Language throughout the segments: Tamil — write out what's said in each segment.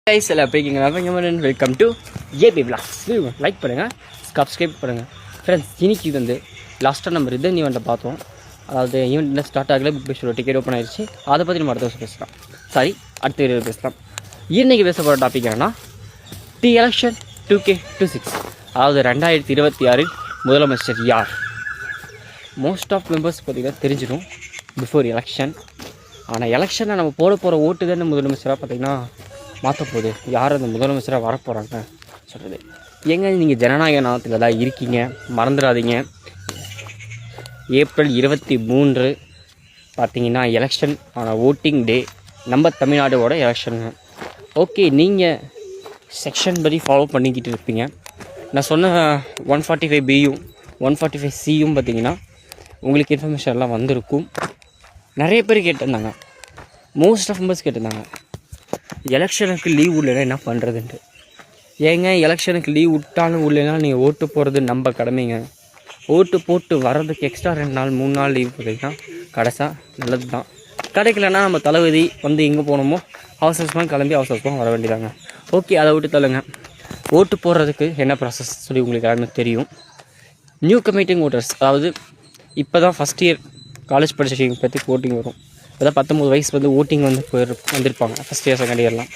கைஸ் எல்லாம் போய்க்கிங்க welcome to AB vlogs. Like பண்ணுங்கள், சப்ஸ்கிரைப் பண்ணுங்கள். ஃப்ரெண்ட்ஸ், இன்னைக்கு வந்து லாஸ்ட்டாக நம்ம ரிதன் ஈவெண்ட்டை பார்த்தோம். அதாவது ஈவெண்ட் என்ன ஸ்டார்ட் ஆகலை, புக் பேஷோட டிக்கெட் ஓப்பன் ஆயிடுச்சு. அதை பற்றி நம்ம அடுத்த வருஷம் பேசலாம். அடுத்த வீடியோ பேசலாம். இன்றைக்கி பேச போகிற டாபிக் என்னன்னா தி எலெக்ஷன் 2K26. அதாவது 2026 முதலமைச்சர் யார்? மோஸ்ட் ஆஃப் மெம்பர்ஸ் பார்த்திங்கன்னா தெரிஞ்சிடும் பிஃபோர் எலெக்ஷன். ஆனால் எலெக்ஷனை நம்ம போட போகிற ஓட்டு தானே முதலமைச்சராக பார்த்திங்கன்னா மாற்ற போகுது. யார் அந்த முதலமைச்சராக வரப்போகிறாங்க சொல்கிறது. எங்கே நீங்கள் ஜனநாயக நாட்டில் தான் இருக்கீங்க, மறந்துடாதீங்க. ஏப்ரல் 23 பார்த்திங்கன்னா எலெக்ஷன் ஆனால் ஓட்டிங் டே. நம்ம தமிழ்நாடோட எலெக்ஷனுங்க. ஓகே, நீங்கள் செக்ஷன் படி ஃபாலோ பண்ணிக்கிட்டு இருப்பீங்க. நான் சொன்ன 145Bயும் 145Cயும் பார்த்திங்கன்னா உங்களுக்கு இன்ஃபர்மேஷன் எல்லாம் வந்திருக்கும். நிறைய பேர் கேட்டிருந்தாங்க, மோஸ்ட் ஆஃப் மெம்பர்ஸ் கேட்டிருந்தாங்க, எலெக்ஷனுக்கு லீவ் இல்லைன்னா என்ன பண்ணுறதுன்ட்டு. ஏங்க, எலெக்ஷனுக்கு லீவ் விட்டாலும் இல்லைன்னா நீங்கள் ஓட்டு போகிறது நம்ம கடமைங்க. ஓட்டு போட்டு வர்றதுக்கு எக்ஸ்ட்ரா 2 நாள் 3 நாள் லீவ் போட்டிங்கன்னா கடைசா நல்லது தான். கிடைக்கலன்னா நம்ம தளபதி வந்து எங்கே போகணுமோ அவசரமாக கிளம்பி அவசரமாக வர வேண்டியதாங்க. ஓகே, அதை விட்டு தள்ளுங்க. ஓட்டு போடுறதுக்கு என்ன ப்ராசஸ் சொல்லி உங்களுக்கு எல்லாருமே தெரியும். நியூ கமிட்டிங் ஓட்டர்ஸ், அதாவது இப்போ தான் ஃபஸ்ட் இயர் காலேஜ் படிச்சவங்க பற்றி ஓட்டிங் வரும். அதாவது 19 வயசு வந்து ஓட்டிங் வந்து வந்திருப்பாங்க ஃபஸ்ட் இயர் செகண்ட் இயர்லாம்.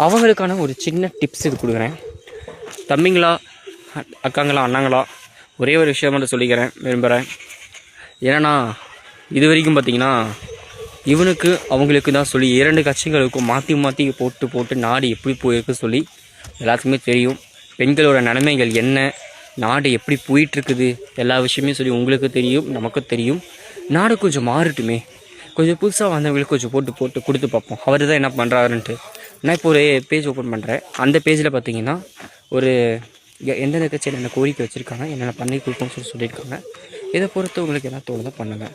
அவங்களுக்கான ஒரு சின்ன டிப்ஸ் இது கொடுக்குறேன். தம்பிங்களா, அக்காங்களா, அண்ணாங்களா, ஒரே ஒரு விஷயம் மட்டும் சொல்லிக்கிறேன் விரும்புகிறேன். ஏன்னா இது வரைக்கும் பார்த்திங்கன்னா இவனுக்கு அவங்களுக்கு தான் சொல்லி 2 கட்சிகளுக்கும் மாற்றி மாற்றி போட்டு நாடு எப்படி போயிருக்கு சொல்லி எல்லாத்துக்குமே தெரியும். பெண்களோட நிலைமைகள் என்ன, நாடு எப்படி போயிட்டுருக்குது, எல்லா விஷயமே சொல்லி உங்களுக்கு தெரியும், நமக்கும் தெரியும். நாடு கொஞ்சம் மாறட்டுமே, கொஞ்சம் புதுசாக வந்தவங்களுக்கு கொஞ்சம் போட்டு கொடுத்து பார்ப்போம் அவர் தான் என்ன பண்ணுறாருன்ட்டு. நான் இப்போ ஒரு பேஜ் ஓப்பன் பண்ணுறேன். அந்த பேஜில் பார்த்தீங்கன்னா ஒரு எந்தெந்த கட்சியில் என்ன கோரிக்கை வச்சுருக்காங்க, என்னென்ன பண்ணி கொடுப்போம்னு சொல்லியிருக்காங்க. இதை பொறுத்து உங்களுக்கு என்ன தோணுதோ பண்ணுங்கள்.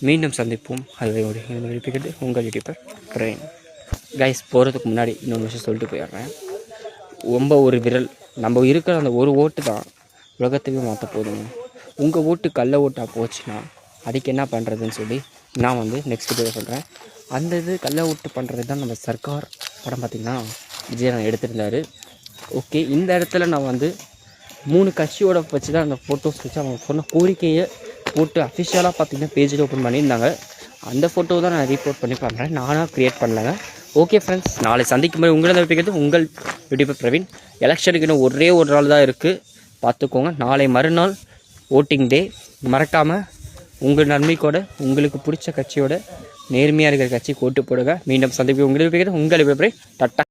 மீண்டும் சந்திப்போம். அது ஒரு எழுப்பிக்கிட்டு உங்கள் யூடியூபர் பிரவீன். கைஸ், போகிறதுக்கு முன்னாடி இன்னொரு விஷயம் சொல்லிட்டு போயிடுறேன். ரொம்ப ஒரு விரல் நம்ம இருக்கிற அந்த ஒரு ஓட்டு தான் உலகத்தையும் மாற்ற போதுங்க. உங்கள் ஓட்டு கள்ள ஓட்டாக போச்சுன்னா அதுக்கு என்ன பண்ணுறதுன்னு சொல்லி நான் வந்து நெக்ஸ்ட் வீடியோ சொல்கிறேன். அந்த இது கள்ள ஓட்டு பண்ணுறது தான் நம்ம சர்க்கார் படம் பார்த்திங்கன்னா விஜய் எடுத்திருந்தார். ஓகே, இந்த இடத்துல நான் வந்து 3 கட்சியோட வச்சு தான் அந்த ஃபோட்டோஸ் வச்சு அவங்க சொன்ன கோரிக்கையை போட்டு அஃபிஷியலாக பார்த்திங்கன்னா பேஜில் ஓப்பன் பண்ணியிருந்தாங்க. அந்த ஃபோட்டோ தான் நான் ரீபோர்ட் பண்ணி பண்ணுறேன், நானாக க்ரியேட் பண்ணலைங்க. ஓகே ஃப்ரெண்ட்ஸ், நாளை சந்திக்கும் போது உங்களை வைக்கிறது உங்கள் யூடியூபர் பிரவீன். எலெக்ஷனுக்கு இன்னும் ஒரே ஒரு நாள் தான் இருக்குது, பார்த்துக்கோங்க. நாளை மறுநாள் ஓட்டிங் டே. மறக்காமல் உங்கள் நன்மைக்கோட உங்களுக்கு பிடிச்ச கட்சியோட நேர்மையாக இருக்கிற கட்சி ஓட்டு போடுங்க. மீண்டும் சந்திப்பு உங்களை வைக்கிறது உங்கள் யூடியூபர் பிரவீன். டட்டா.